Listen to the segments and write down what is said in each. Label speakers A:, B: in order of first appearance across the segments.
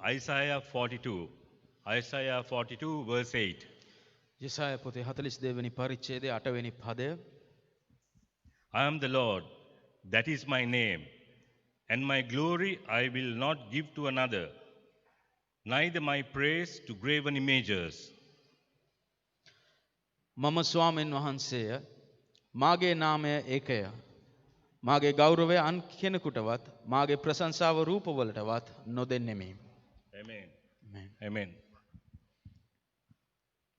A: Isaiah 42. Isaiah 42 verse 8.
B: යසාය පොතේ 42 වෙනි පරිච්ඡේදයේ 8 වෙනි පදය.
A: I am the Lord, that is my name, and my glory I will not give to another, neither my praise to graven images.
B: මම ස්වාමීන් වහන්සේය, මාගේ නාමය ඒකය. මාගේ ගෞරවය අන් කෙනෙකුටවත් මාගේ ප්‍රශංසාව රූපවලටවත් නොදෙන්නෙමි.
A: Amen.
B: Amen.
A: Amen.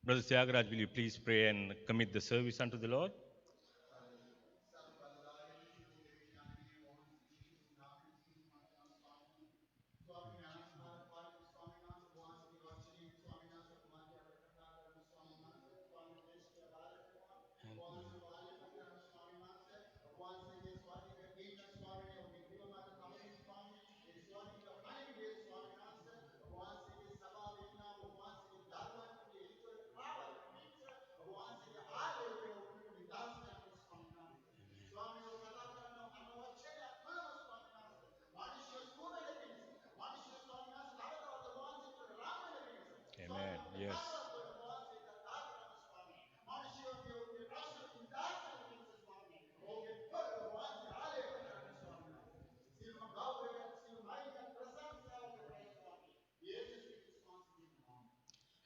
A: Brother Thiagaraj, will you please pray and commit the service unto the Lord? Amen. Yes.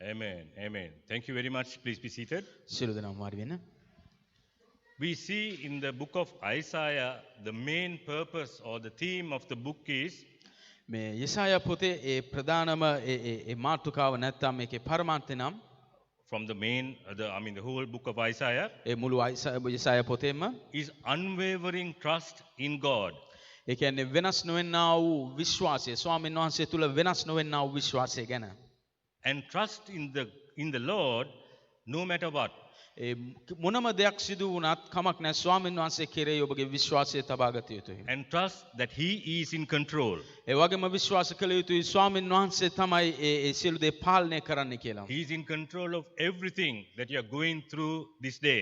A: Amen. Amen. Thank you very much. Please be seated.
B: සියලු දෙනාම වාඩි වෙන්න.
A: We see in the book of Isaiah, the main purpose or the theme of the book is
B: මේ යසාය පොතේ ඒ ප්‍රධානම ඒ මාතෘකාව නැත්තම් මේකේ පරමාර්ථය නම්
A: from the main, the whole book of Isaiah
B: ඒ මුළු යසාය පොතේම
A: is unwavering trust in God.
B: ඒ කියන්නේ වෙනස් නොවෙන්නා වූ විශ්වාසය, ස්වාමීන් වහන්සේ තුල වෙනස් නොවෙන්නා වූ විශ්වාසය ගැන.
A: And trust in the Lord no matter what.
B: ඒ මොනම දෙයක් සිදු වුණත් කමක් නැහැ, ස්වාමීන් වහන්සේ කෙරෙහි ඔබගේ විශ්වාසය තබා ගත යුතුයි.
A: And trust that He is in control.
B: ඒ වගේම විශ්වාස කළ යුතුයි ස්වාමීන් වහන්සේ තමයි ඒ සියලු දේ පාලනය කරන්න කියලා.
A: He is in control of everything that you are going through this day.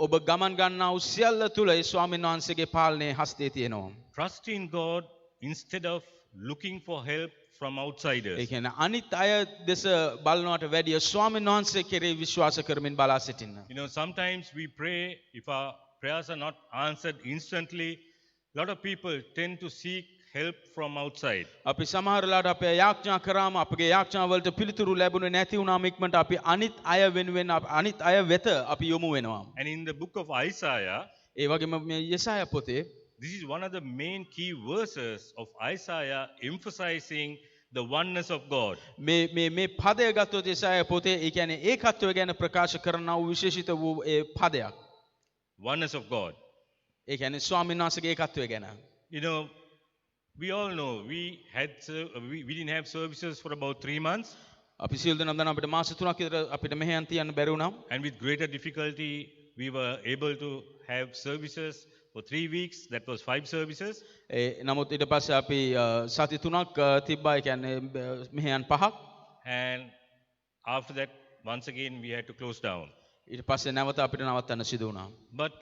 B: ඔබ ගමන් ගන්නා වූ සියල්ල තුල ඒ ස්වාමීන් වහන්සේගේ පාලනයේ හස්තේ තියෙනවා.
A: Trust in God instead of looking for help from outsiders.
B: ඒ කියන්නේ අනිත් අය දෙස බලනවට වැඩිය ස්වාමීන් වහන්සේ කෙරෙහි විශ්වාස කරමින් බලා සිටින්න.
A: Sometimes we pray, if our prayers are not answered instantly, a lot of people tend to seek help from outside.
B: අපි සමහරලාට අපේ යාඥා කරාම අපගේ යාඥා වලට පිළිතුරු ලැබුණේ නැති වුණාම ඉක්මනට අපි අනිත් අය වෙනුවෙන් අනිත් අය වෙත අපි යොමු වෙනවා.
A: And in the book of Isaiah,
B: ඒ වගේම මේ යසාය පොතේ
A: this is one of the main key verses of Isaiah emphasizing the oneness of God.
B: මේ පදය ගත්තොත් යසාය පොතේ ඒ කියන්නේ ඒකත්වය ගැන ප්‍රකාශ කරනා වූ විශේෂිත වූ ඒ පදයක්.
A: Oneness of God.
B: ඒ කියන්නේ ස්වාමීන් වහන්සේගේ ඒකත්වය ගැන.
A: We all know we didn't have services for about 3 months.
B: අපි සියලු දෙනාම දන්නවා අපිට මාස 3ක් විතර අපිට මෙහෙයන් තියන්න බැරි වුණා.
A: And with greater difficulty we were able to have services for 3 weeks. That was 5 services.
B: නමුත් ඊට පස්සේ අපි සති 3ක් තිබ්බා. ඒ කියන්නේ මෙහෙයන් 5ක්.
A: And after that once again we had to close down.
B: ඊට පස්සේ නැවත අපිට නවත්තන්න සිදු වුණා.
A: But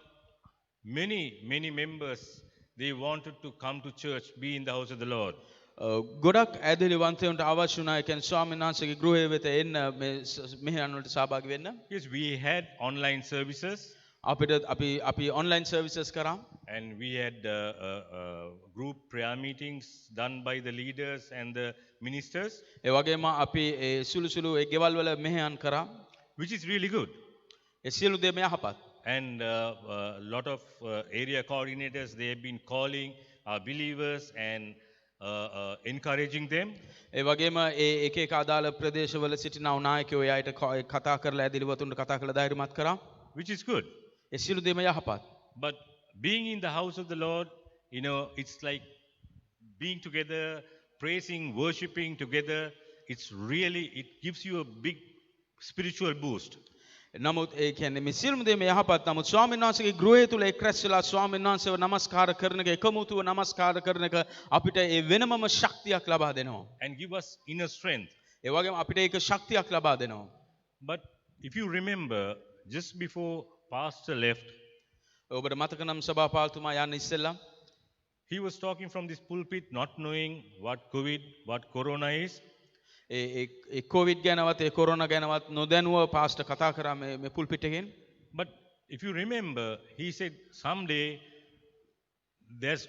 A: many members, they wanted to come to church, be in the house of the Lord.
B: ගොඩක් ඇදහිලිවන්තයන්ට අවශ්‍ය වුණා. ඒ කියන්නේ ස්වාමීන් වහන්සේගේ ගෘහය වෙත එන්න මේ මෙහෙයන් වලට සහභාගී වෙන්න.
A: Yes, we had online services.
B: අපි online services කරා.
A: And we had group prayer meetings done by the leaders and the ministers.
B: ඒ වගේම අපි සුළු ඒ ගෙවල් වල මෙහෙයන් කරා.
A: Which is really good.
B: ඒ සියලු දේ යහපත්.
A: And a lot of area coordinators, they have been calling our believers and encouraging them.
B: ඒ වගේම එක එක අදාළ ප්‍රදේශවල සිටිනා නායකයෝ එයාට කතා කරලා ඇදිලිවතුන්ට කතා කරලා ධෛර්යමත් කරා.
A: Which is good.
B: ඒ සියලු දේම යහපත්.
A: But being in the house of the Lord, it's like being together, praising, worshiping together. It gives you a big spiritual boost.
B: නමුත් ඒ කියන්නේ මේ සියලුම දේම යහපත්. නමුත් ස්වාමීන් වහන්සේගේ ගෘහය තුල එක් රැස්ලා ස්වාමීන් වහන්සේව නමස්කාර කරන එක, එකමුතුව නමස්කාර කරන එක අපිට ඒ වෙනමම ශක්තියක් ලබා දෙනවා.
A: And give us inner strength.
B: ඒ වගේම අපිට ඒක ශක්තියක් ලබා දෙනවා.
A: But if you remember, just before pastor left,
B: ඔබට මතක නම් සභාපාලතුමා යන්න ඉස්සෙල්ලා
A: he was talking from this pulpit, not knowing what COVID, what corona is.
B: A Covid ගැනවත් ඒ කොරෝනා ගැනවත් නොදැනුව පාස්ටර් කතා කරා මේ පුල්පිට් එකෙන්.
A: But if you remember, he said someday there's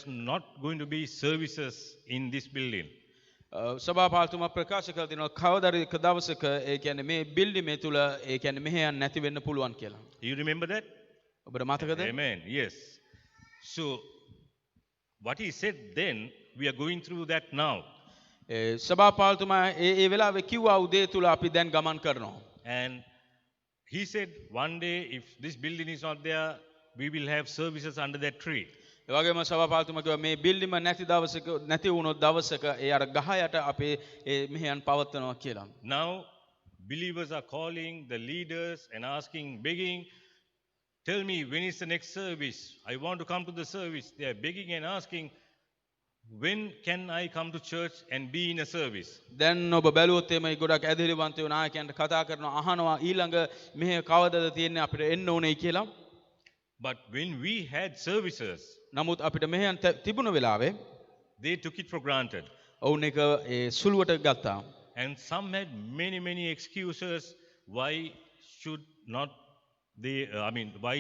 A: not going to be services in this building.
B: සභාපාලතුමා ප්‍රකාශ කළ තිනවා කවදාද එක දවසක ඒ කියන්නේ මේ බිල්ඩිමේ තුල ඒ කියන්නේ මෙහෙයන් නැති වෙන්න පුළුවන් කියලා.
A: You remember that?
B: ඔබට මතකද?
A: Amen. Yes. So what he said then, we are going through that now.
B: සභාපාලතුමා ඒ වෙලාවේ කිව්වා උදේ තුල අපි දැන් ගමන් කරනවා.
A: And he said one day if this building is not there, we will have services under that tree.
B: ඒ වගේම සභාපාලතුමා කිව්වා මේ බිල්ඩිම නැති දවසක නැති වුණොත් දවසක ඒ අර ගහ යට අපේ ඒ මෙහෙයන් පවත්වනවා කියලා.
A: Now believers are calling the leaders and asking, begging, tell me when is the next service? I want to come to the service. They are begging and asking, when can I come to church and be in a service?
B: දැන් ඔබ බැලුවොත් එමේ ගොඩක් ඇදහිලිවන්තයෝ නායකයන්ට කතා කරනවා අහනවා ඊළඟ මෙහෙය කවදද තියෙන්නේ අපිට එන්න ඕනේ කියලා.
A: But when we had services,
B: නමුත් අපිට මෙහෙයන් තිබුණ වෙලාවේ
A: they took it for granted.
B: ඔවුන් එක ඒ සුළුවට ගත්තා.
A: And some had many excuses why should not why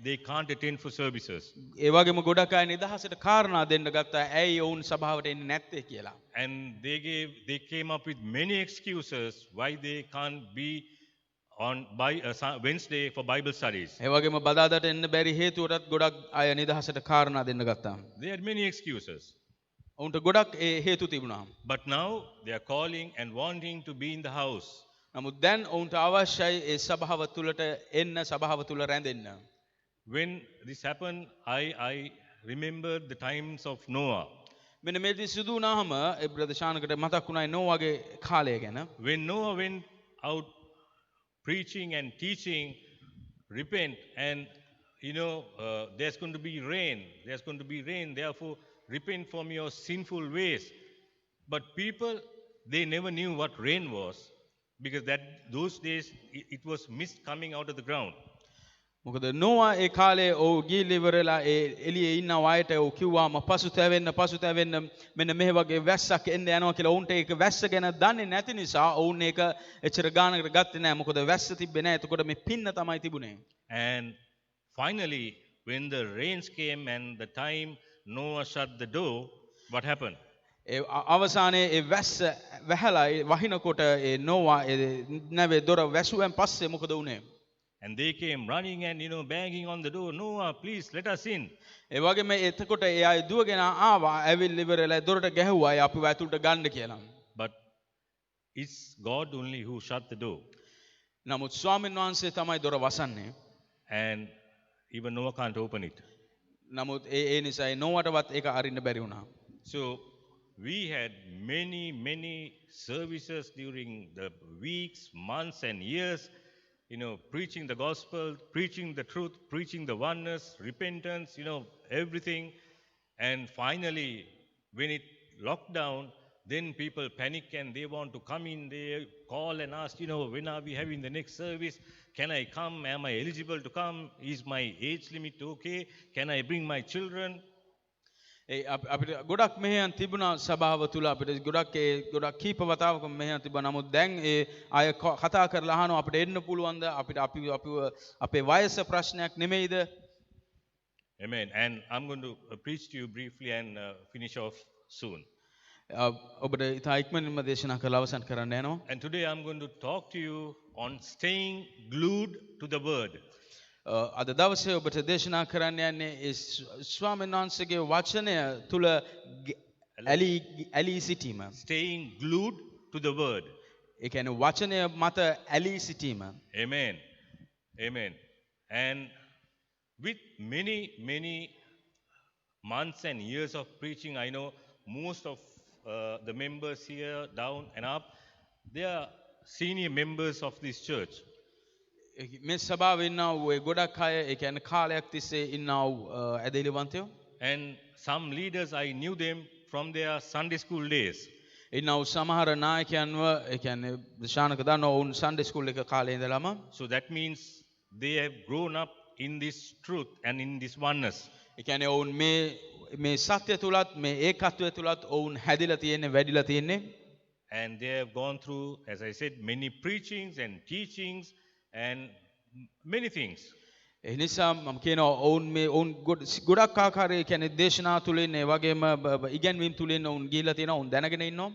A: they can't attend for services.
B: ඒ වගේම ගොඩක් අය නිදහසට කාරණා දෙන්න ගත්තා ඇයි ඔවුන් සභාවට එන්නේ නැත්තේ කියලා.
A: And they came up with many excuses why they can't be on Wednesday for Bible studies.
B: ඒ වගේම බදාදාට එන්න බැරි හේතුවටත් ගොඩක් අය නිදහසට කාරණා දෙන්න ගත්තා.
A: They had many excuses.
B: ඔවුන්ට ගොඩක් ඒ හේතු තිබුණා.
A: But now they are calling and wanting to be in the house.
B: නමුත් දැන් ඔවුන්ට අවශ්‍යයි ඒ සභාව තුලට එන්න සභාව තුල රැඳෙන්න.
A: When this happened, I remembered the times of Noah.
B: මෙන්න මේ දේ සිදු වුණාම ඒ බ්‍රදර් ශානකට මතක් වුණා නෝවාගේ කාලය ගැන.
A: When Noah went out preaching and teaching, repent and there's going to be rain. There's going to be rain. Therefore, repent from your sinful ways. But people, they never knew what rain was. Because those days it was mist coming out of the ground.
B: මොකද නෝවා ඒ කාලේ ඔව් ගිහිලි ඉවරලා ඒ එළියේ ඉන්න අයට ඔව් කිව්වාම පසුතැවෙන්න මෙන්න මේ වගේ වැස්සක් එන්න යනවා කියලා ඔවුන්ට ඒක වැස්ස ගැන දන්නේ නැති නිසා ඔවුන් ඒක එච්චර ගානකට ගත්තේ නැහැ. මොකද වැස්ස තිබ්බේ නැහැ. එතකොට මේ පින්න තමයි තිබුණේ.
A: And finally when the rains came and the time Noah shut the door, what happened?
B: අවසානයේ ඒ වැස්ස වැහලා වහිනකොට ඒ නෝවා ඒ නැවේ දොර වැසුවෙන් පස්සේ මොකද වුනේ?
A: And they came running and banging on the door. Noah, please let us in.
B: ඒ වගේම එතකොට ඒ අය දුවගෙන ආවා ඇවිල්ලා ඉවරලා දොරට ගැහුවා අපිව ඇතුළට ගන්න කියලා.
A: But it's God only who shut the door.
B: නමුත් ස්වාමීන් වහන්සේ තමයි දොර වසන්නේ.
A: And even Noah can't open it.
B: නමුත් ඒ නිසා නෝවටවත් ඒක අරින්න බැරි වුණා.
A: So we had many services during the weeks, months and years, preaching the gospel, preaching the truth, preaching the oneness, repentance, everything. And finally, when it locked down, then people panic and they want to come in. They call and ask, when are we having the next service? Can I come? Am I eligible to come? Is my age limit okay? Can I bring my children?
B: අපිට ගොඩක් මෙහෙයන් තිබුණා සභාව තුල අපිට ගොඩක් කීප වතාවක මෙහෙයන් තිබුණා. නමුත් දැන් ඒ අය කතා කරලා අහනවා අපිට එන්න පුළුවන්ද? අපිට අපේ වයස ප්‍රශ්නයක් නෙමෙයිද?
A: Amen. And I'm going to preach to you briefly and finish off soon.
B: ඔබට ඉතා ඉක්මනින්ම දේශනා කරලා අවසන් කරන්න යනවා.
A: And today I'm going to talk to you on staying glued to the word.
B: අද දවසේ ඔබට දේශනා කරන්න යන්නේ ඒ ස්වාමීන් වහන්සේගේ වචනය තුල ඇලී සිටීම.
A: Staying glued to the word.
B: ඒ කියන්නේ වචනය මත ඇලී සිටීම.
A: Amen. Amen. And with many months and years of preaching, I know most of the members here down and up, they are senior members of this church.
B: මේ සභාවේ ඉන්නා වූ ඒ ගොඩක් අය ඒ කියන්නේ කාලයක් තිස්සේ ඉන්නා වූ ඇදහිලිවන්තයෝ.
A: And some leaders, I knew them from their Sunday school days.
B: ඉන්නා වූ සමහර නායකයන්ව ඒ කියන්නේ ශානක දන්නවා වුන් Sunday school එක කාලේ ඉඳලාම.
A: So that means they have grown up in this truth and in this oneness.
B: ඒ කියන්නේ වුන් මේ සත්‍ය තුලත් මේ ඒකත්වය තුලත් වුන් හැදිලා තියෙන්නේ වැඩිලා තියෙන්නේ.
A: and they have gone through, as I said, many preachings and teachings and many things.
B: එනිසා මම කියනවා ඔවුන් මේ ඔවුන් ගොඩක් ආකාරයේ කියන්නේ දේශනා තුලින් ඒ වගේම ඉගැන්වීම් තුලින් ඔවුන් ගිහිලා තියෙනවා ඔවුන් දැනගෙන ඉන්නවා.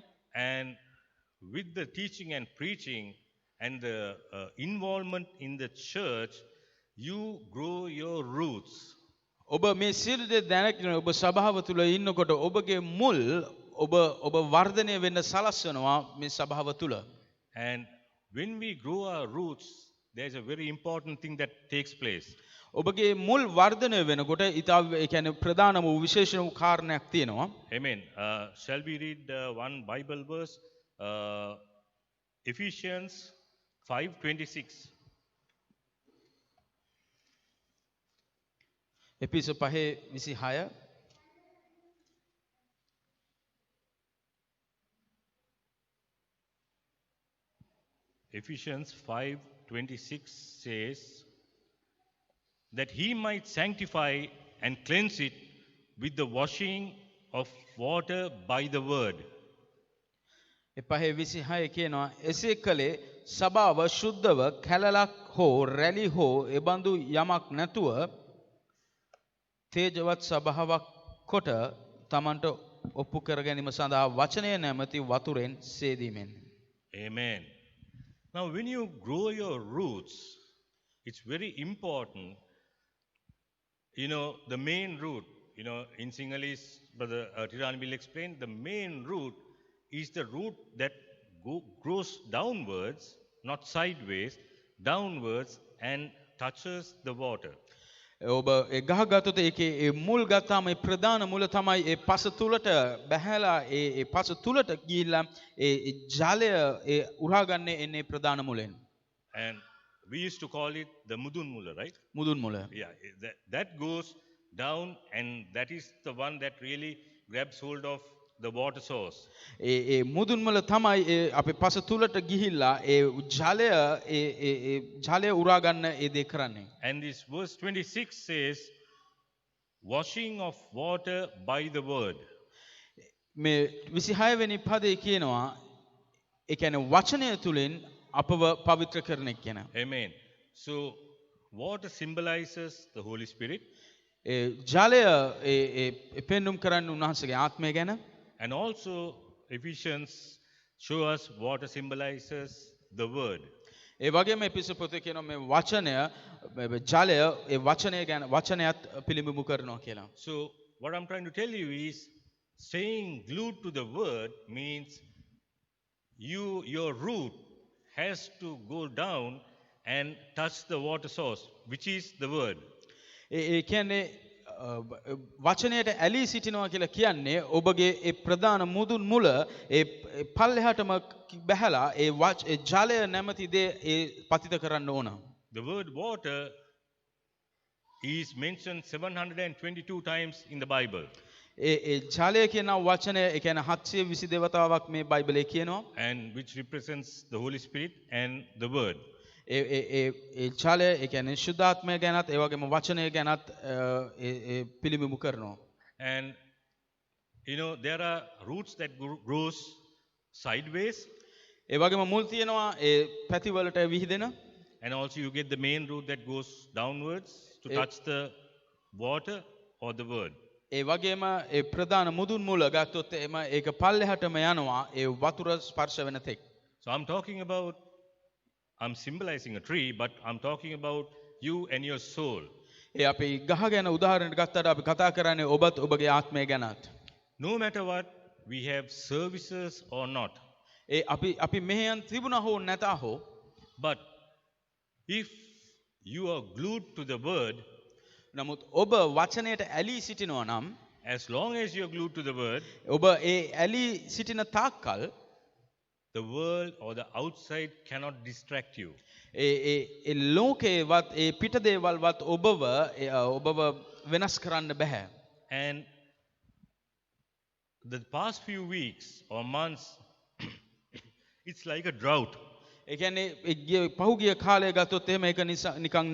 A: And with the teaching and preaching and the involvement in the church, you grow your roots.
B: ඔබ මේ සියලු දේ දැනගෙන ඔබ සභාව තුල ඉන්නකොට ඔබගේ මුල් ඔබ වර්ධනය වෙන්න සලස්වනවා මේ සභාව තුල.
A: And when we grow our roots, there's a very important thing that takes place.
B: ඔබගේ මුල් වර්ධනය වෙනකොට ඊට ඒ කියන්නේ ප්‍රධාන වූ විශේෂ වූ කාරණයක් තියෙනවා.
A: Amen. Shall we read one Bible verse? Ephesians 5:26.
B: එපිස 5:26.
A: Ephesians 5:26 says that he might sanctify and cleanse it with the washing of water by the word.
B: ඒ 5:26 කියනවා එසේ කලේ සභාව ශුද්ධව කැලලක් හෝ රැලි හෝ එබඳු යමක් නැතුව තේජවත් සභාවක් කොට තමන්ට ඔප්පු කර ගැනීම සඳහා වචනය නැමැති වතුරෙන් සේදීමෙන්.
A: Amen. Now when you grow your roots, it's very important, the main root, in Sinhalese, Brother Tirani will explain, the main root is the root that grows downwards, not sideways, downwards and touches the water.
B: ඔබ ඒ ගහ ගත්තොත් ඒකේ ඒ මුල් ගත්තාම ඒ ප්‍රධාන මුල තමයි ඒ පස තුලට බැහැලා ඒ පස තුලට ගිහිල්ලා ඒ ජලය ඒ උරාගන්නේ එන්නේ ප්‍රධාන මුලෙන්.
A: And we used to call it the mudun mula, right?
B: මුදුන් මුල.
A: Yeah, that goes down, and that is the one that really grabs hold of the water source.
B: ඒ මුදුන් මුල තමයි ඒ අපේ පස තුලට ගිහිල්ලා ඒ ජලය උරා ගන්න ඒ දේ කරන්නේ.
A: And this verse 26 says, washing of water by the word.
B: මේ 26 වෙනි පදේ කියනවා ඒ කියන්නේ වචනය තුලින් අපව පවිත්‍ර කරන කියන.
A: Amen. So water symbolizes the Holy Spirit.
B: ඒ ජලය පෙන්눔 කරන්නේ උන්වහන්සේගේ ආත්මය ගැන.
A: And also Ephesians show us water symbolizes the word.
B: ඒ වගේම එපිස පොතේ කියනවා මේ වචනය ජලය ඒ වචනය ගැන වචනයත් පිළිඹු කරනවා කියලා.
A: So what I'm trying to tell you is staying glued to the word means your root has to go down and touch the water source, which is the word.
B: ඒ කියන්නේ වචනයට ඇලී සිටිනවා කියලා කියන්නේ ඔබගේ ඒ ප්‍රධාන මුදුන් මුල ඒ පල්ලෙහාටම බැහැලා ඒ ජලය නැමැති දේ ඒ පතිත කරන්න ඕන.
A: The word water is mentioned 722 times in the Bible.
B: ඒ ජලය කියන වචනය ඒ කියන්නේ 722 වතාවක් මේ බයිබලයේ කියනවා.
A: And which represents the Holy Spirit and the word.
B: ඒ ජලය ඒ කියන්නේ ශුද්ධාත්මය ගැනත් ඒ වගේම වචනය ගැනත් පිළිඹු කරනවා.
A: And there are roots that grows sideways.
B: ඒ වගේම මුල් තියෙනවා ඒ පැති වලට විහිදෙන.
A: And also you get the main root that goes downwards to touch the water or the word.
B: ඒ වගේම ඒ ප්‍රධාන මුදුන් මුල ගත්තොත් එම ඒක පල්ලෙහාටම යනවා ඒ වතුර ස්පර්ශ වෙන තෙක්.
A: So I'm symbolizing a tree, but I'm talking about you and your soul.
B: ඒ අපි ගහ ගැන උදාහරණයක් ගත්තට අපි කතා කරන්නේ ඔබත් ඔබගේ ආත්මය ගැනත්.
A: No matter what, we have services or not.
B: ඒ අපි මෙහෙයන් තිබුණා හෝ නැතා හෝ,
A: but if you are glued to the word,
B: නමුත් ඔබ වචනයට ඇලී සිටිනවා නම්,
A: as long as you are glued to the word,
B: ඔබ ඒ ඇලී සිටින තාක්කල්
A: the world or the outside cannot distract you.
B: ඒ ලෝකේවත් ඒ පිට දේවල්වත් ඔබව වෙනස් කරන්න බෑ.
A: And the past few weeks or months, it's like a drought.
B: ඒ කියන්නේ පහුගිය කාලය ගත්තොත් එහෙම ඒක නිකන්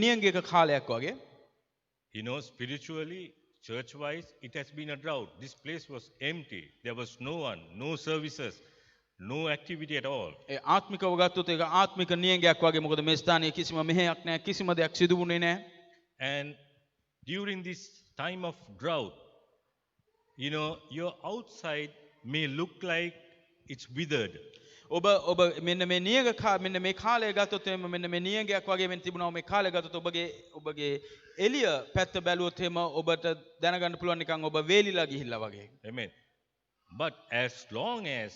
B: නියංගික කාලයක් වගේ.
A: Spiritually, church-wise, it has been a drought. This place was empty. There was no one, no services. no activity at all.
B: ඒ ආත්මිකව ගත්තොත් ඒක ආත්මික නියඟයක් වගේ. මොකද මේ ස්ථානයේ කිසිම මෙහෙයක් නැහැ, කිසිම දෙයක් සිදු වුණේ නැහැ.
A: And during this time of drought, your outside may look like it's withered.
B: ඔබ මෙන්න මේ මෙන්න මේ කාලය ගත්තොත් එම මෙන්න මේ නියඟයක් වගේ වෙන තිබුණා. මේ කාලය ගත්තොත් ඔබගේ එළිය පැත්ත බැලුවොත් එම ඔබට දැනගන්න පුළුවන් නිකන් ඔබ වේලිලා ගිහිල්ලා වගේ.
A: Amen. But as long as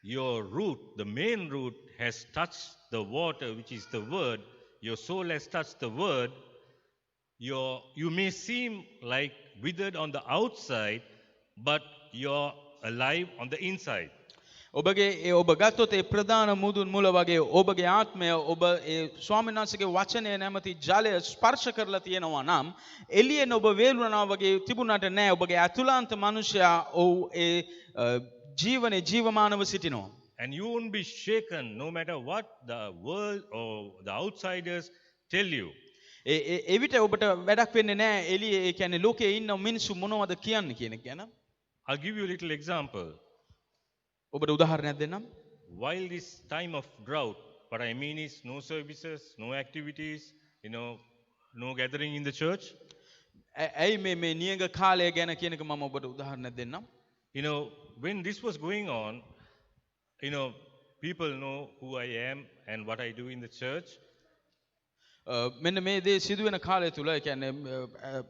A: your root, the main root, has touched the water, which is the word, your soul has touched the word, you may seem like withered on the outside, but you're alive on the inside.
B: ඔබ ගත්තොත් ඒ ප්‍රධාන මුදුන් මුල වගේ ඔබගේ ආත්මය ඔබ ඒ ස්වාමීන් වහන්සේගේ වචනය නැමැති ජලය ස්පර්ශ කරලා තියෙනවා නම් එළියෙන් ඔබ වේලුණා වගේ තිබුණාට නෑ. ඔබගේ අතුලාන්ත මනුෂ්‍යයා ඒ ජීවනේ ජීවමානව සිටිනවා.
A: And you won't be shaken no matter what the world or the outsiders tell you.
B: එවිට ඔබට වැඩක් වෙන්නේ නෑ එළියේ ඒ කියන්නේ ලෝකයේ ඉන්න මිනිස්සු මොනවද කියන්නේ කියන එක ගැන.
A: I'll give you a little example.
B: ඔබට උදාහරණයක් දෙන්නම්.
A: While this time of drought, what I mean is no services, no activities, no gathering in the church.
B: ඇයි මේ නියඟ කාලය ගැන කියන එක මම ඔබට උදාහරණයක් දෙන්නම්.
A: When this was going on, people know who I am and what I do in the church.
B: මෙන්න මේ දේ සිදුවෙන කාලය තුල ඒ කියන්නේ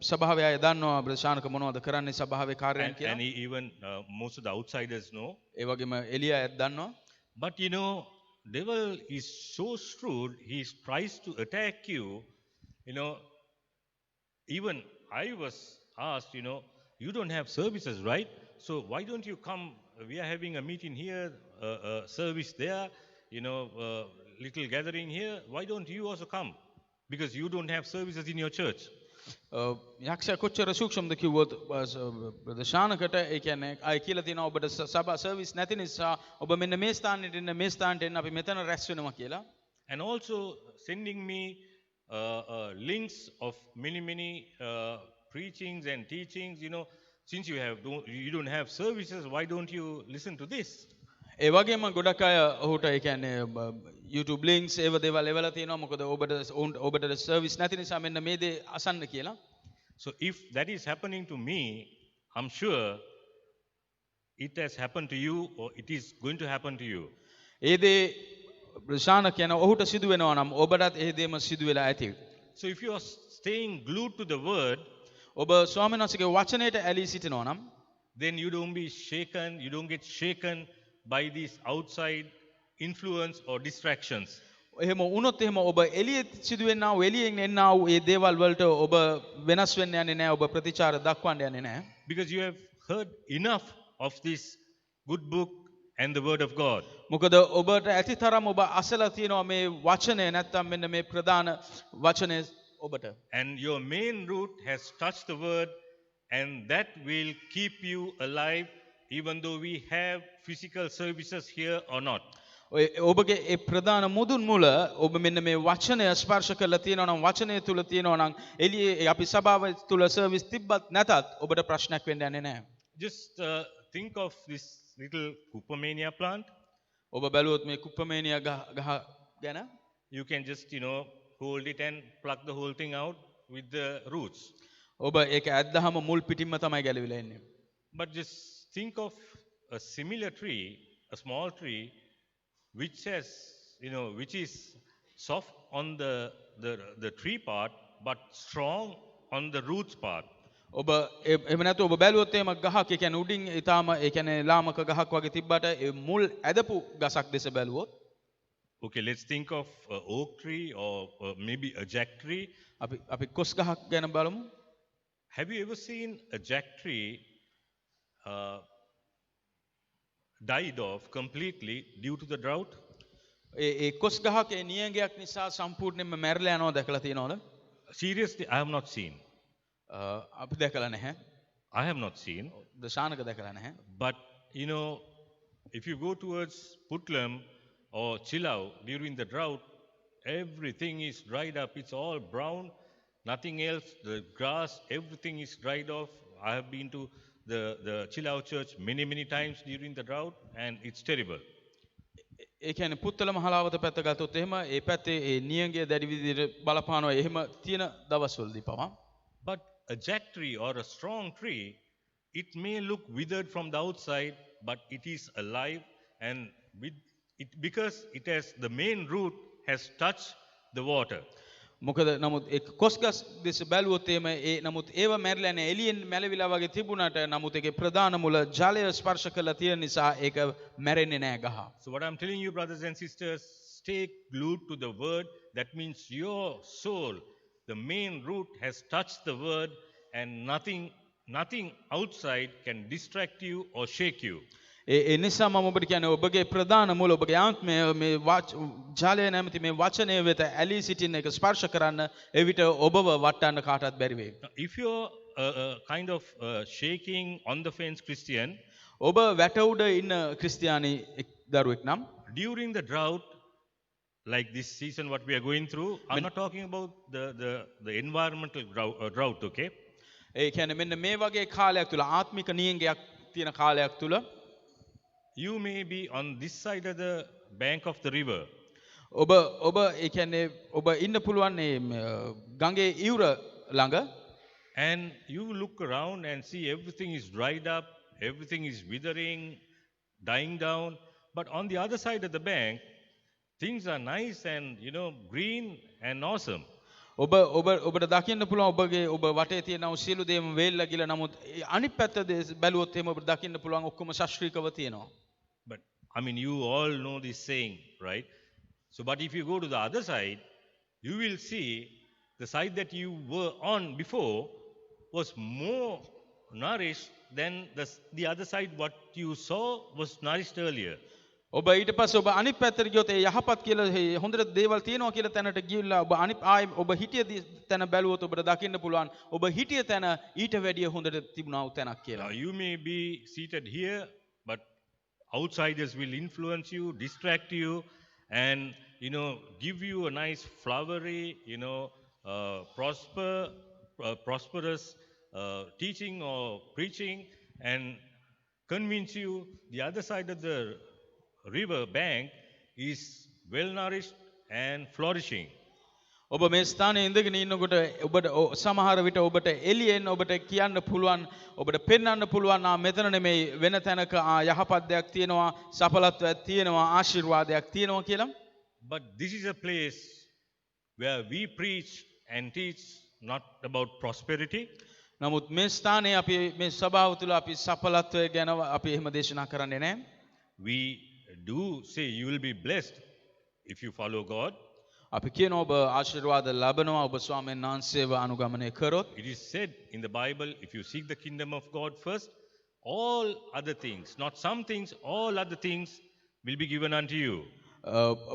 B: සභාවේ අය දන්නවා ප්‍රශානක මොනවද කරන්නේ සභාවේ කාර්යයන් කියලා.
A: And even most of the outsiders know.
B: ඒ වගේම එළිය අයත් දන්නවා.
A: But devil is so shrewd, he tries to attack you. Even I was asked, you don't have services, right? So why don't you come? We are having a meeting here, a service there, little gathering here. Why don't you also come? Because you don't have services in your church.
B: යක්ෂයා කොච්චර සූක්ෂමද කිව්වොත් ප්‍රදර්ශනකට ඒ කියන්නේ අය කියලා තියෙනවා ඔබට සභා service නැති නිසා ඔබ මෙන්න මේ ස්ථානෙට එන්න මේ ස්ථානට එන්න අපි මෙතන රැස් වෙනවා කියලා.
A: And also sending me links of many preachings and teachings. Since you don't have services, why don't you listen to this?
B: ඒ වගේම ගොඩක් අය ඔහුට ඒ කියන්නේ YouTube links ඒව දේවල් එවලා තියෙනවා. මොකද ඔබට සර්විස් නැති නිසා මෙන්න මේ දේ අසන්න කියලා.
A: So if that is happening to me, I'm sure it has happened to you or it is going to happen to you.
B: ඒ දේ ප්‍රශාන කියන ඔහුට සිදු වෙනවා නම් ඔබටත් ඒ දේම සිදු වෙලා ඇති.
A: So if you are staying glued to the word,
B: ඔබ ස්වාමීන් වහන්සේගේ වචනයට ඇලී සිටිනවා නම්
A: then you don't be shaken, you don't get shaken by these outside influence or distractions.
B: එහෙම වුණොත් එහෙම ඔබ එළියේ සිදුවෙනා වූ එළියෙන් එන්නා වූ ඒ දේවල් වලට ඔබ වෙනස් වෙන්න යන්නේ නැහැ. ඔබ ප්‍රතිචාර දක්වන්න යන්නේ නැහැ.
A: Because you have heard enough of this good book and the word of God.
B: මොකද ඔබට ඇති තරම් ඔබ අසලා තියෙනවා මේ වචනය නැත්තම් මෙන්න මේ ප්‍රධාන වචනය ඔබට.
A: And your main root has touched the word, and that will keep you alive even though we have physical services here or not.
B: ඔබගේ ඒ ප්‍රධාන මුදුන් මුල ඔබ මෙන්න මේ වචනය ස්පර්ශ කරලා තියෙනවා නම් වචනය තුල තියෙනවා නම් එළියේ අපි සභාව තුල සර්විස් තිබ්බත් නැතත් ඔබට ප්‍රශ්නයක් වෙන්න යන්නේ නැහැ.
A: Just think of this little Cupomania plant.
B: ඔබ බැලුවොත් මේ කුප්පමේනියා ගහ ගැන
A: You can just hold it and pluck the whole thing out with the roots.
B: ඔබ ඒක ඇද්දාම මුල් පිටින්ම තමයි ගැලවිලා එන්නේ.
A: But just think of a similar tree, a small tree, which has, which is soft on the tree part, but strong on the roots part.
B: ඔබ එහෙම නැත්නම් ඔබ බැලුවොත් එහෙම ගහක් ඒ කියන්නේ උඩින් ඊටාම ඒ කියන්නේ ලාමක ගහක් වගේ තිබ්බට ඒ මුල් ඇදපු ගසක් දැස බැලුවොත්
A: Okay, let's think of an oak tree or maybe a jack tree.
B: අපි කොස් ගහක් ගැන බලමු.
A: Have you ever seen a jack tree died off completely due to the drought?
B: ඒ කොස් ගහක ඒ නියඟයක් නිසා සම්පූර්ණයෙන්ම මැරලා යනවා දැකලා තියෙනවද?
A: Seriously, I have not seen.
B: අපි දැකලා නැහැ.
A: I have not seen.
B: දශානක දැකලා නැහැ.
A: But if you go towards Putlam or Chilau during the drought, everything is dried up. It's all brown, nothing else. The grass, everything is dried off. I have been to the Chilau church many times during the drought, and it's terrible.
B: ඒ කියන්නේ පුත්තල මහලාවත පැත්ත ගත්තොත් එහෙම ඒ පැත්තේ ඒ නියඟය දැඩි විදිහට බලපානවා එහෙම තියෙන දවස්වලදී පවා.
A: But a jack tree or a strong tree, it may look withered from the outside, but it is alive, and with it, because it has the main root has touched the water.
B: මොකද නමුත් ඒ කොස්ගස් දෙස බැලුවොත් එහෙම ඒ නමුත් ඒව මැරිලා නැහැ එළියෙන් මැලවිලා වගේ තිබුණාට නමුත් ඒකේ ප්‍රධාන මුල ජලය ස්පර්ශ කරලා තියෙන නිසා ඒක මැරෙන්නේ නැහැ ගහ.
A: So what I'm telling you, brothers and sisters, stay glued to the word. That means your soul, the main root has touched the word, and nothing outside can distract you or shake you.
B: ඒ නිසා මම ඔබට කියන්නේ ඔබගේ ප්‍රධාන මූල ඔබගේ ආත්මය මේ ජලය නැමැති මේ වචනය වෙත ඇලී සිටින එක ස්පර්ශ කරන්න එවිට ඔබව වටන්න කාටවත් බැරි වෙයි.
A: Now, if you're kind of shaking on the fence Christian,
B: ඔබ වැට උඩ ඉන්න ක්‍රිස්තියානි දරුවෙක් නම්
A: during the drought, like this season what we are going through, I'm not talking about the environmental drought, okay?
B: ඒ කියන්නේ මෙන්න මේ වගේ කාලයක් තුල ආත්මික නියඟයක් තියෙන කාලයක් තුල
A: you may be on this side of the bank of the river,
B: ඔබ ඒ කියන්නේ ඔබ ඉන්න පුළුවන් මේ ගඟේ ඉවුර ළඟ
A: and you look around and see everything is dried up, everything is withering, dying down, but on the other side of the bank things are nice and green and awesome.
B: ඔබට දකින්න පුළුවන් ඔබ වටේ තියෙන සියලු දේම වේල්ලා ගිල නමුත් අනිත් පැත්ත බැලුවොත් එහෙම ඔබට දකින්න පුළුවන් ඔක්කොම ශාස්ත්‍රීයව තියෙනවා.
A: But I mean, you all know this saying, right? So but if you go to the other side, you will see the side that you were on before was more nourished than the other side what you saw was nourished earlier.
B: ඔබ ඊට පස්සේ ඔබ අනිත් පැත්තට ගියොත් ඒ යහපත් කියලා හොඳට දේවල් තියෙනවා කියලා තැනට ගිහිල්ලා ඔබ අනිත් ආයි ඔබ හිටිය තැන බැලුවොත් ඔබට දකින්න පුළුවන් ඔබ හිටිය තැන ඊට වැඩිය හොඳට තිබුණා වූ තැනක් කියලා.
A: Now you may be seated here, but outsiders will influence you, distract you, and give you a nice flowery, prosperous teaching or preaching, and convince you the other side of the river bank is well nourished and flourishing.
B: ඔබ මේ ස්ථානයේ ඉඳගෙන ඉන්නකොට ඔබට සමහර විට ඔබට එළියෙන් ඔබට කියන්න පුළුවන් ඔබට පෙන්වන්න පුළුවන් මෙතන නෙමෙයි වෙන තැනක යහපත් දෙයක් තියෙනවා සඵලත්වයක් තියෙනවා ආශිර්වාදයක් තියෙනවා කියලා.
A: But this is a place where we preach and teach not about prosperity.
B: නමුත් මේ ස්ථානයේ අපි මේ සභාව තුළ අපි සඵලත්වය ගැන අපි එහෙම දේශනා කරන්නේ නැහැ.
A: We do say you will be blessed if you follow God.
B: අපි කියනවා ඔබ ආශිර්වාද ලබනවා ඔබ ස්වාමීන් වහන්සේව අනුගමනය කරොත්.
A: It is said in the Bible, if you seek the kingdom of God first, all other things, not some things, all other things will be given unto you.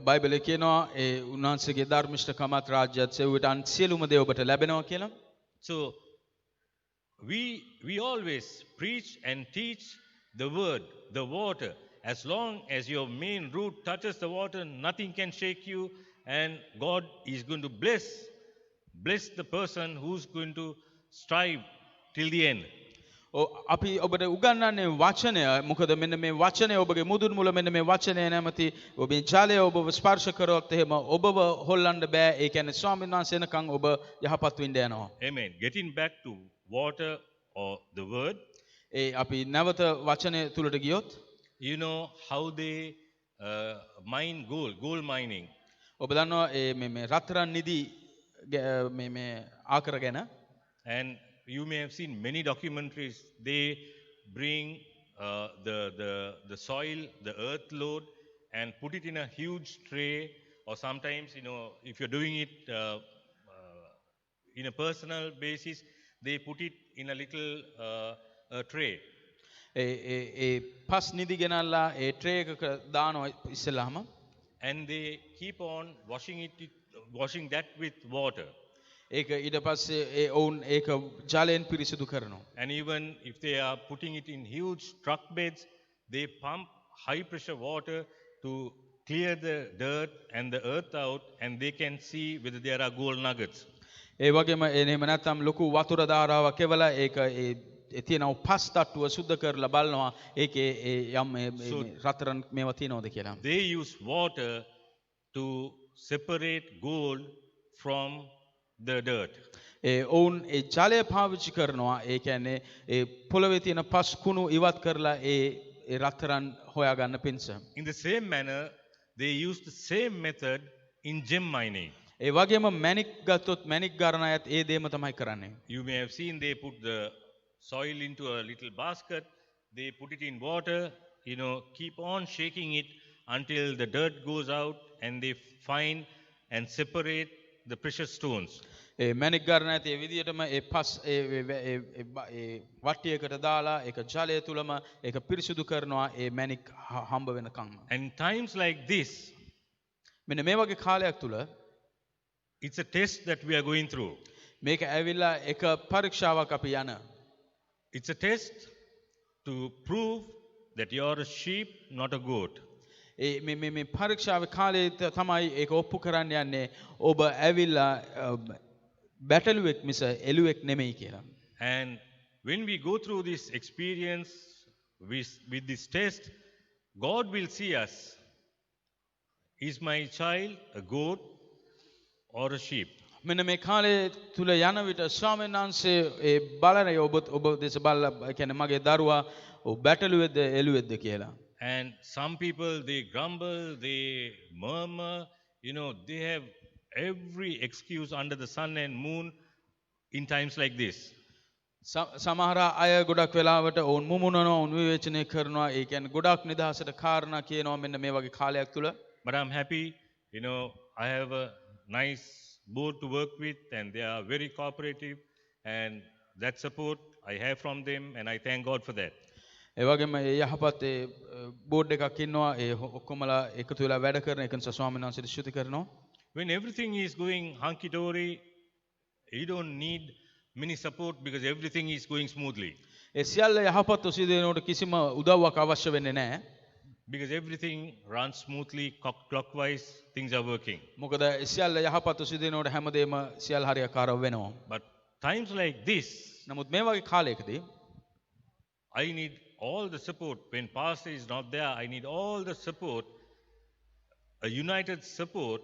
B: බයිබලයේ කියනවා ඒ උන්වහන්සේගේ ධර්මිෂ්ඨකමත් රාජ්‍යත් සෙව්වට අන් සියලුම දේ ඔබට ලැබෙනවා කියලා.
A: So we always preach and teach the word, the water. As long as your main root touches the water, nothing can shake you, and God is going to bless the person who's going to strive till the end.
B: අපි ඔබට උගන්වන්නේ වචනය. මොකද මෙන්න මේ වචනය ඔබගේ මුදුන් මුල මෙන්න මේ වචනය නැමැති ඔබේ ජලය ඔබව ස්පර්ශ කරොත් එහෙම ඔබව හොල්ලන්න බෑ. ඒ කියන්නේ ස්වාමීන් වහන්සේ එනකන් ඔබ යහපත් වෙන්න යනවා.
A: Amen. Getting back to water or the word.
B: ඒ අපි නැවත වචනය තුලට ගියොත්
A: you know how they mine gold mining.
B: ඔබ දන්නවා මේ රත්තරන් නිදි මේ ආකර ගැන.
A: And you may have seen many documentaries. They bring the soil, the earth load, and put it in a huge tray, or sometimes if you're doing it in a personal basis, they put it in a little tray.
B: පස් නිදි ගෙනල්ලා ඒ tray එකක දානවා ඉස්සෙල්ලාම.
A: And they keep on washing that with water.
B: ඒක ඊට පස්සේ ඔවුන් ඒක ජලයෙන් පිරිසිදු කරනවා.
A: And even if they are putting it in huge truck beds, they pump high pressure water to clear the dirt and the earth out, and they can see whether there are gold nuggets.
B: ඒ වගේම එහෙම නැත්නම් ලොකු වතුර ධාරාවක් එවලා ඒක ඒ තියෙන පස් තට්ටුව සුද්ධ කරලා බලනවා ඒකේ යම්
A: So-
B: රත්තරන් මේවා තියෙනවද කියලා.
A: They use water to separate gold from the dirt.
B: ඔවුන් ඒ ජලය පාවිච්චි කරනවා ඒ කියන්නේ ඒ පොළවේ තියෙන පස් කුණු ඉවත් කරලා ඒ රත්තරන් හොයාගන්න පිණිස.
A: In the same manner, they use the same method in gem mining.
B: ඒ වගේම මැණික් ගත්තොත් මැණික් ගන්න අයත් ඒ දේම තමයි කරන්නේ.
A: You may have seen they put the soil into a little basket, they put it in water, keep on shaking it until the dirt goes out and they find and separate the precious stones.
B: ඒ මැණික් ගන්න ඇති ඒ විදිහටම ඒ පස් ඒ වට්ටියකට දාලා ඒක ජලය තුලම ඒක පිරිසිදු කරනවා ඒ මැණික් හම්බ වෙනකම්.
A: And times like this,
B: මෙන්න මේ වගේ කාලයක් තුල
A: it's a test that we are going through.
B: මේක ඇවිල්ලා එක පරීක්ෂාවක් අපි යන.
A: It's a test to prove that you are a sheep, not a goat.
B: මේ පරීක්ෂාවේ කාලේ තමයි ඒක ඔප්පු කරන්න යන්නේ ඔබ ඇවිල්ලා බැටළුවෙක් මිස එළුවෙක් නෙමෙයි කියලා.
A: And when we go through this experience with this test, God will see us. Is my child a goat or a sheep?
B: මෙන්න මේ කාලේ තුල යන විට ස්වාමීන් වහන්සේ ඒ බලන ඔබ දෙස බලලා කියන්නේ මගේ දරුවා බැටළුවෙක්ද එළුවෙක්ද කියලා.
A: And some people, they grumble, they murmur, they have every excuse under the sun and moon in times like this.
B: සමහර අය ගොඩක් වෙලාවට ඔවුන් මුමුණනවා ඔවුන් විවේචනය කරනවා ඒ කියන්නේ ගොඩක් නිදහසට කාරණා කියනවා මෙන්න මේ වගේ කාලයක් තුල.
A: But I'm happy, I have a nice board to work with and they are very cooperative and that support I have from them and I thank God for that.
B: ඒ වගේම ඒ යහපත් ඒ බෝඩ් එකක් ඉන්නවා ඒ ඔක්කොමලා එකතු වෙලා වැඩ කරන එක නිසා ස්වාමීන් වහන්සේට ස්තුති කරනවා.
A: When everything is going hunky dory, you don't need many support because everything is going smoothly.
B: ඒ සියල්ල යහපත් සිදුවෙනකොට කිසිම උදව්වක් අවශ්‍ය වෙන්නේ නැහැ.
A: Because everything runs smoothly, clockwise, things are working.
B: මොකද ඒ සියල්ල යහපත් සිදුවෙනකොට හැමදේම සියල්ල හරියාකාරව වෙනවා.
A: But times like this,
B: නමුත් මේ වගේ කාලයකදී
A: I need all the support. When pastor is not there, I need all the support, a united support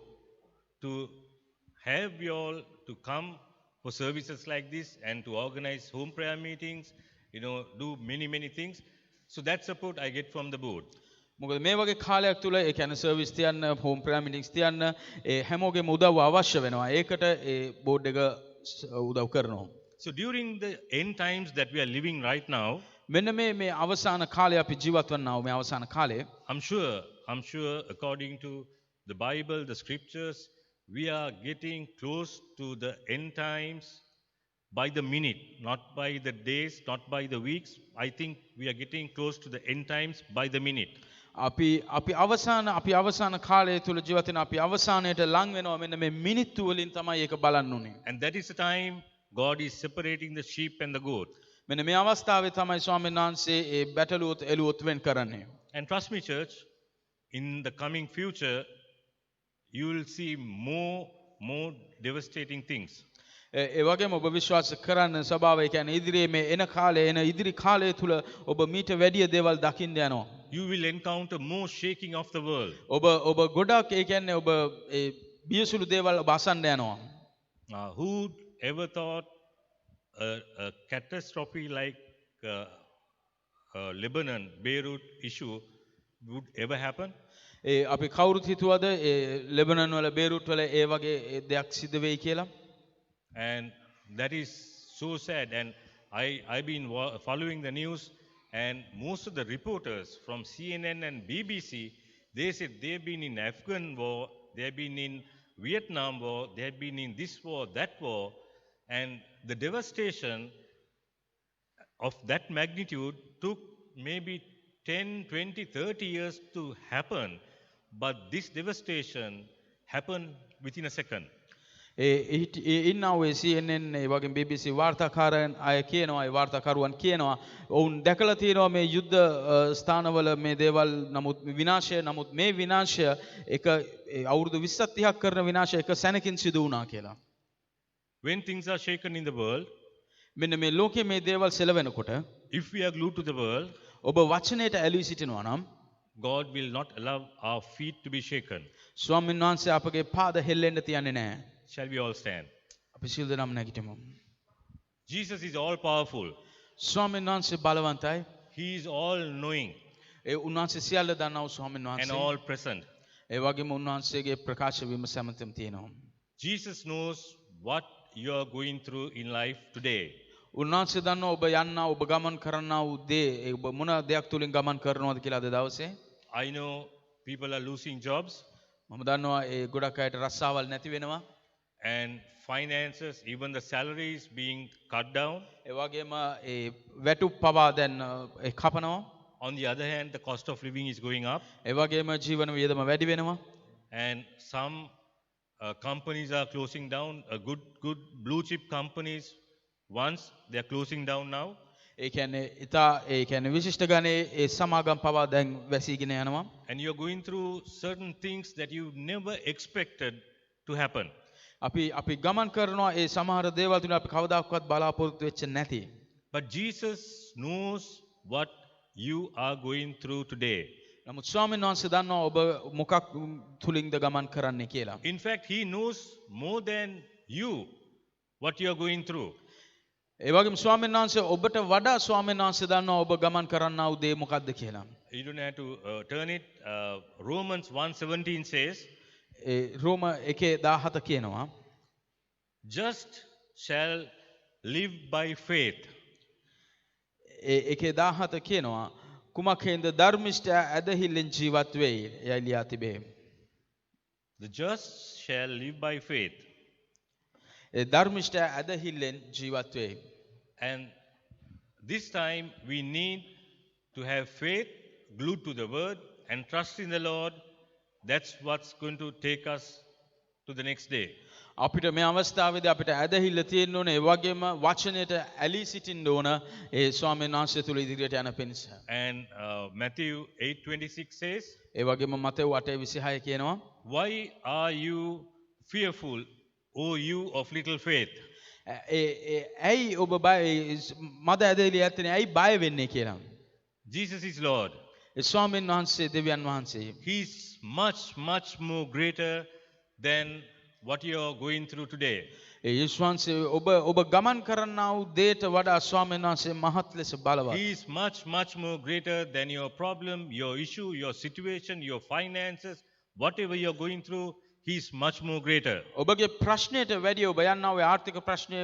A: to have you all to come for services like this and to organize home prayer meetings, do many things. So that support I get from the board.
B: මොකද මේ වගේ කාලයක් තුල ඒ කියන්නේ service තියන්න home ප්‍රෙයර් මීටින්ග්ස් තියන්න ඒ හැමෝගෙම උදව්ව අවශ්‍ය වෙනවා. ඒකට ඒ බෝඩ් එක උදව් කරනවා.
A: So during the end times that we are living right now,
B: මෙන්න මේ අවසාන කාලේ අපි ජීවත් වන්නා වූ මේ අවසාන කාලේ
A: I'm sure according to the Bible, the scriptures, we are getting close to the end times by the minute, not by the days, not by the weeks. I think we are getting close to the end times by the minute.
B: අපි අවසාන කාලය තුල ජීවත් වෙන අපි අවසානයට ලං වෙනවා මෙන්න මේ මිනිත්තු වලින් තමයි ඒක බලන්න උනේ.
A: And that is the time God is separating the sheep and the goat.
B: මෙන්න මේ අවස්ථාවේ තමයි ස්වාමීන් වහන්සේ ඒ බැටළුවොත් එළුවොත් වෙන් කරන්නේ.
A: And trust me, church, in the coming future, you will see more devastating things.
B: ඒ වගේම ඔබ විශ්වාස කරන්න සභාව ඒ කියන්නේ ඉදිරියේ මේ එන කාලේ එන ඉදිරි කාලය තුල ඔබ මීට වැඩිය දේවල් දකින්න යනවා.
A: You will encounter more shaking of the world.
B: ඔබ ගොඩක් ඒ කියන්නේ ඔබ ඒ බියසුළු දේවල් ඔබ අසන්න යනවා.
A: Who ever thought a catastrophe like Lebanon, Beirut issue would ever happen?
B: අපි කවුරුත් හිතුවද ඒ ලෙබනන් වල බේරුට් වල ඒ වගේ දෙයක් සිද්ධ වෙයි කියලා?
A: And that is so sad. And I've been following the news, and most of the reporters from CNN and BBC, they said they've been in Afghan war, they've been in Vietnam war, they've been in this war, that war, and the devastation of that magnitude took maybe 10, 20, 30 years to happen, but this devastation happened within a second.
B: ඉන්නාවේ CNN ඒ වගේ BBC වාර්තාකාරයන් අය කියනවා ඒ වාර්තාකරුවන් කියනවා ඔවුන් දැකලා තියෙනවා මේ යුද්ධ ස්ථානවල මේ දේවල් නමුත් නමුත් මේ විනාශය එක අවුරුදු 20ක් 30ක් කරන විනාශය එක සැනකින් සිදු වුණා කියලා.
A: When things are shaken in the world,
B: මෙන්න මේ ලෝකයේ මේ දේවල් සෙලවෙනකොට
A: if we are glued to the world,
B: ඔබ වචනයට ඇලී සිටිනවා නම්
A: God will not allow our feet to be shaken.
B: ස්වාමීන් වහන්සේ අපගේ පාද හෙල්ලෙන්න තියන්නේ නැහැ.
A: Shall we all stand?
B: අපි සියලු දෙනාම නැගිටිමු.
A: Jesus is all powerful.
B: ස්වාමීන් වහන්සේ බලවන්තයි.
A: He is all knowing
B: ඒ උන්වහන්සේ සියල්ල දන්නා වූ ස්වාමීන්
A: and
B: වහන්සේ.
A: all present.
B: ඒ වගේම උන්වහන්සේගේ ප්‍රකාශ වීම සැමතෙම තියෙනවා.
A: Jesus knows what you are going through in life today.
B: උන්වහන්සේ දන්නවා ඔබ යන්නා ඔබ ගමන් කරන්නා වූ දේ ඔබ මොන දෙයක් තුලින් ගමන් කරනවද කියලා අද දවසේ.
A: I know people are losing jobs
B: මම දන්නවා ඒ ගොඩක් අයට රස්සාවල් නැති වෙනවා.
A: and finances, even the salary is being cut down.
B: ඒ වගේම ඒ වැටුප් පවා දැන් කපනවා.
A: On the other hand, the cost of living is going up
B: ඒ වගේම ජීවන වියදම වැඩි වෙනවා.
A: and some companies are closing down. Good blue chip companies, once they are closing down now.
B: ඒ කියන්නේ ඉතා ඒ කියන්නේ විශිෂ්ට ගණේ ඒ සමාගම් පවා දැන් වැසීගෙන යනවා.
A: And you are going through certain things that you never expected to happen.
B: අපි ගමන් කරනවා ඒ සමහර දේවල් තුන අපි කවදාකවත් බලාපොරොත්තු වෙච්ච නැති.
A: But Jesus knows what you are going through today.
B: නමුත් ස්වාමීන් වහන්සේ දන්නවා ඔබ මොකක් තුලින්ද ගමන් කරන්නේ කියලා.
A: In fact, he knows more than you what you are going through.
B: ඒ වගේම ස්වාමීන් වහන්සේ ඔබට වඩා ස්වාමීන් වහන්සේ දන්නවා ඔබ ගමන් කරන්නා වූ දේ මොකක්ද කියලා.
A: You don't have to turn it. Romans 1:17 says,
B: ඒ රෝම 1:17 කියනවා
A: just shall live by faith.
B: ඒ 1:17 කියනවා කුමක් හේඳ ධර්මිෂ්ඨයා ඇදහිල්ලෙන් ජීවත් වෙයි යයි ලියා තිබේ.
A: The just shall live by faith.
B: ඒ ධර්මිෂ්ඨයා ඇදහිල්ලෙන් ජීවත් වෙයි.
A: And this time we need to have faith, glued to the word, and trust in the Lord. That's what's going to take us to the next day.
B: අපිට මේ අවස්ථාවේදී අපිට ඇදහිල්ල තියෙන්න ඕනේ. ඒ වගේම වචනයට ඇලී සිටින්න ඕන ඒ ස්වාමීන් වහන්සේ තුල ඉදිරියට යන පිණිස.
A: And Matthew 8:26 says,
B: ඒ වගේම මතෙව් 8:26 කියනවා
A: why are you fearful, O you of little faith?
B: ඇයි ඔබ මද ඇදහිලි ඇත්තනේ ඇයි බය වෙන්නේ කියලා.
A: Jesus is Lord.
B: ඒ ස්වාමීන් වහන්සේ දෙවියන් වහන්සේ.
A: He's much more greater than what you are going through today.
B: ඒ යේසුස් වහන්සේ ඔබ ගමන් කරන්නා වූ දේට වඩා ස්වාමීන් වහන්සේ මහත් ලෙස බලවත්.
A: He is much more greater than your problem, your issue, your situation, your finances, whatever you are going through. He is much more greater.
B: ඔබගේ ප්‍රශ්නයට වැඩිය ඔබ යන්නා වූ ආර්ථික ප්‍රශ්නය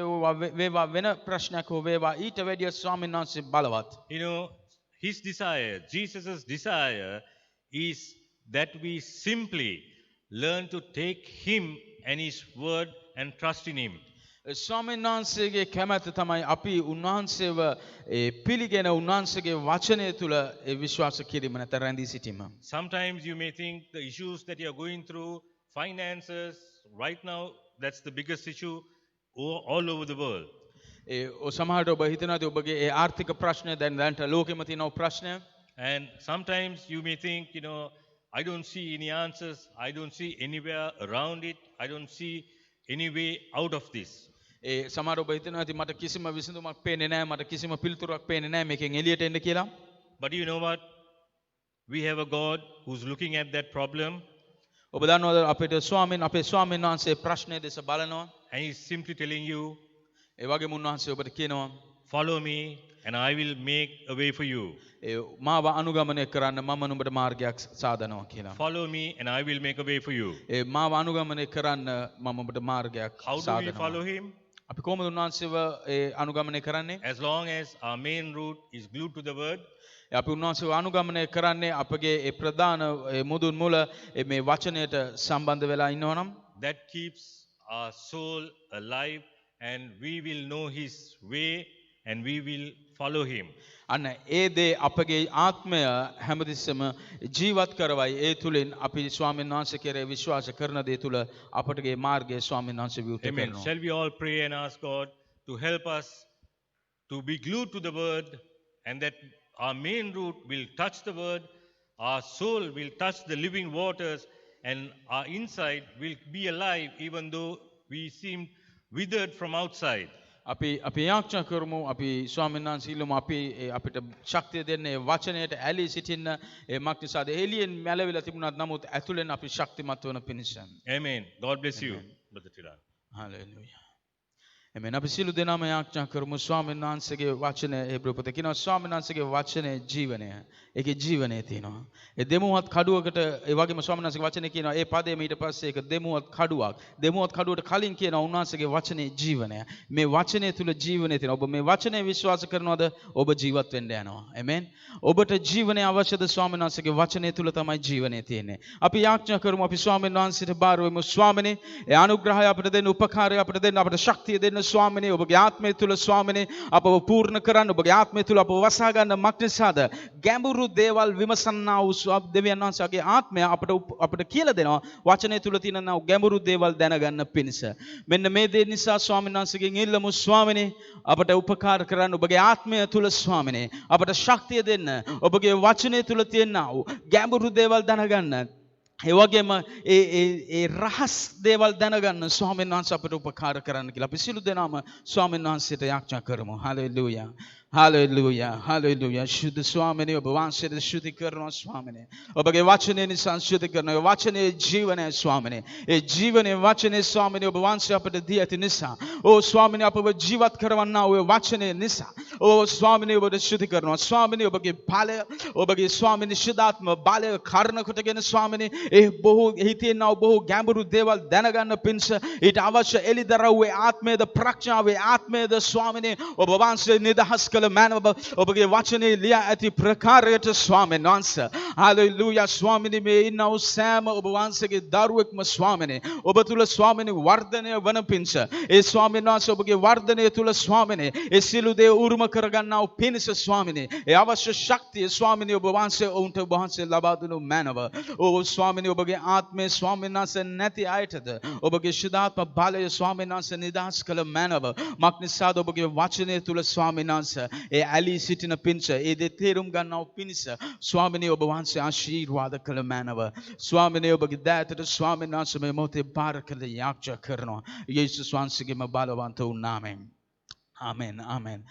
B: වේවා වෙන ප්‍රශ්නයක් හෝ වේවා ඊට වැඩිය ස්වාමීන් වහන්සේ බලවත්.
A: You know, his desire, Jesus' desire is that we simply learn to take him and his word and trust in him.
B: ස්වාමීන් වහන්සේගේ කැමැත්ත තමයි අපි උන්වහන්සේව පිළිගෙන උන්වහන්සේගේ වචනය තුල විශ්වාස කිරීම නැත රැඳී සිටීම.
A: Sometimes you may think the issues that you are going through, finances, right now, that's the biggest issue all over the world.
B: සමහරට ඔබ හිතනවාද ඔබගේ ඒ ආර්ථික ප්‍රශ්නය දැන් ලෝකෙම තියෙන ප්‍රශ්නය.
A: And sometimes you may think, you know, I don't see any answers. I don't see anywhere around it. I don't see any way out of this.
B: සමහර ඔබ හිතනවා ඇති මට කිසිම විසඳුමක් පේන්නේ නැහැ මට කිසිම පිළිතුරක් පේන්නේ නැහැ මේකෙන් එළියට එන්න කියලා.
A: But you know what? We have a God who's looking at that problem.
B: ඔබ දන්නවද අපේ ස්වාමීන් වහන්සේ ප්‍රශ්නේ දෙස බලනවා.
A: And he's simply telling you,
B: ඒ වගේම උන්වහන්සේ ඔබට කියනවා
A: follow me and I will make a way for you.
B: මාව අනුගමනය කරන්න මම නුඹට මාර්ගයක් සාදනවා කියලා.
A: Follow me and I will make a way for you.
B: මාව අනුගමනය කරන්න මම ඔබට මාර්ගයක්
A: How do we follow him?
B: අපි කොහොමද උන්වහන්සේව අනුගමනය කරන්නේ?
A: As long as our main route is glued to the word.
B: අපි උන්වහන්සේව අනුගමනය කරන්නේ අපගේ ඒ ප්‍රධාන මුදුන් මුල මේ වචනයට සම්බන්ධ වෙලා ඉන්නවනම්
A: that keeps our soul alive and we will know his way and we will follow him.
B: අන්න ඒ දේ අපගේ ආත්මය හැමතිස්සෙම ජීවත් කරවයි. ඒ තුලින් අපි ස්වාමීන් වහන්සේ කෙරේ විශ්වාස කරන දේ තුල අපටගේ මාර්ගය ස්වාමීන් වහන්සේ විවෘත කරනවා.
A: Shall we all pray and ask God to help us to be glued to the word and that our main root will touch the word, our soul will touch the living waters and our inside will be alive even though we seem withered from outside.
B: අපි යාඥා කරමු අපි ස්වාමීන් වහන්සේ ඉල්ලමු අපි අපිට ශක්තිය දෙන්නේ වචනයට ඇලී සිටින්න ඒ මක් නිසාද එළියෙන් මැලවිලා තිබුණත් නමුත් ඇතුළෙන් අපි ශක්තිමත් වන පිණිස.
A: Amen. God bless you, Brother Tiran.
B: Hallelujah. එමෙන්න අපි සියලු දෙනාම යාඥා කරමු ස්වාමීන් වහන්සේගේ වචනය ඒ ප්‍රපත කියනවා ස්වාමීන් වහන්සේගේ වචනේ ජීවනය. ඒකේ ජීවනය තියෙනවා. ඒ දෙමුවත් කඩුවකට ඒ වගේම ස්වාමීන් වහන්සේගේ වචනේ කියනවා ඒ පදයේ ඊට පස්සේ ඒක දෙමුවත් කඩුවක්. දෙමුවත් කඩුවට කලින් කියනවා උන්වහන්සේගේ වචනේ ජීවනය. මේ වචනේ තුල ජීවනය තියෙනවා. ඔබ මේ වචනේ විශ්වාස කරනවද? ඔබ ජීවත් වෙන්න යනවා. ආමෙන්. ඔබට ජීවනය අවශ්‍යද? ස්වාමීන් වහන්සේගේ වචනේ තුල තමයි ජීවනය තියෙන්නේ. අපි යාඥා කරමු අපි ස්වාමීන් වහන්සේට බාර වෙමු. ස්වාමිනේ ඒ අනුග්‍රහය අපිට දෙන්න උපකාරය අපිට දෙන්න අපිට ශක්තිය දෙන්න ස්වාමිනේ ඔබගේ ආත්මය තුල ස්වාමිනේ අපව පූර්ණ කරන්න ඔබගේ ආත්මය තුල අපව වසා ගන්න මක් නිසාද ගැඹුරු දේවල් විමසන්නා වූ දෙවියන් වහන්සේගේ ආත්මය අපට කියලා දෙනවා වචනය තුල තියෙන ගැඹුරු දේවල් දැනගන්න පිණිස මෙන්න මේ දේ නිසා ස්වාමීන් වහන්සේගෙන් ඉල්ලමු ස්වාමිනේ අපට උපකාර කරන්න ඔබගේ ආත්මය තුල ස්වාමිනේ අපට ශක්තිය දෙන්න ඔබගේ වචනය තුල තියෙන ගැඹුරු දේවල් දැනගන්න ඒ වගේම ඒ රහස් දේවල් දැනගන්න ස්වාමීන් වහන්සේ අපට උපකාර කරන්න කියලා අපි සියලු දෙනාම ස්වාමීන් වහන්සේට යාඥා කරමු. හලෙලූයා. හලෙලූයා. හලෙලූයා. ශුද්ධ ස්වාමිනේ ඔබ වහන්සේට ශුද්ධ කරනවා ස්වාමිනේ. ඔබගේ වචනේ නිසා ශුද්ධ කරනවා. ඒ වචනේ ජීවනය ස්වාමිනේ. ඒ ජීවනයේ වචනේ ස්වාමිනේ ඔබ වහන්සේ අපට දී ඇති නිසා. ඕ ස්වාමිනේ අපව ජීවත් කරවන්නා ඔය වචනේ නිසා. ඕ ස්වාමිනේ ඔබට ශුද්ධ කරනවා. ස්වාමිනේ ඔබගේ බලය ඔබගේ ස්වාමිනේ ශුද්ධාත්ම බලය කරන කොටගෙන ස්වාමිනේ ඒ බොහෝ හිතේනා බොහෝ ගැඹුරු දේවල් දැනගන්න පිණිස ඊට අවශ්‍ය එලිදරව්වේ ආත්මයේද ප්‍රඥාවේ ආත්මයේද ස්වාමිනේ ඔබ වහන්සේ නිදහස් කළ මනව ඔබගේ වචනේ ලියා ඇති ප්‍රකාරයට ස්වාමීන් වහන්සේ හලෙලූයා ස්වාමිනේ මේ ඉන්නව සෑම ඔබ වහන්සේගේ දරුවෙක්ම ස්වාමිනේ ඔබ තුල ස්වාමිනේ වර්ධනය වන පිණිස ඒ ස්වාමීන් වහන්සේ ඔබගේ වර්ධනය තුල ස්වාමිනේ ඒ සිළු දේ උරුම කරගන්නා වූ පිණිස ස්වාමිනේ ඒ අවශ්‍ය ශක්තිය ස්වාමිනේ ඔබ වහන්සේ ඔවුන්ට ඔබ වහන්සේ ලබා දුණු මනව ඕ ස්වාමිනේ ඔබගේ ආත්මේ ස්වාමීන් වහන්සේ නැති අයටද ඔබගේ ශුද්ධාත්ම බලය ස්වාමීන් වහන්සේ නිදහස් කළ මනව මක් නිසාද ඔබගේ වචනය තුල ස්වාමීන් වහන්සේ ඒ ඇලී සිටින පිණිස ඒ දේ තේරුම් ගන්නව පිණිස ස්වාමිනේ ඔබ වහන්සේ ආශිර්වාද කළ මනව ස්වාමිනේ ඔබගේ දෑතට ස්වාමීන් වහන්සේ මේ මොහොතේ බාර කළ යාඥා කරනවා යේසුස් වහන්සේගේම බලවන්ත වූ නාමයෙන් ආමෙන් ආමෙන්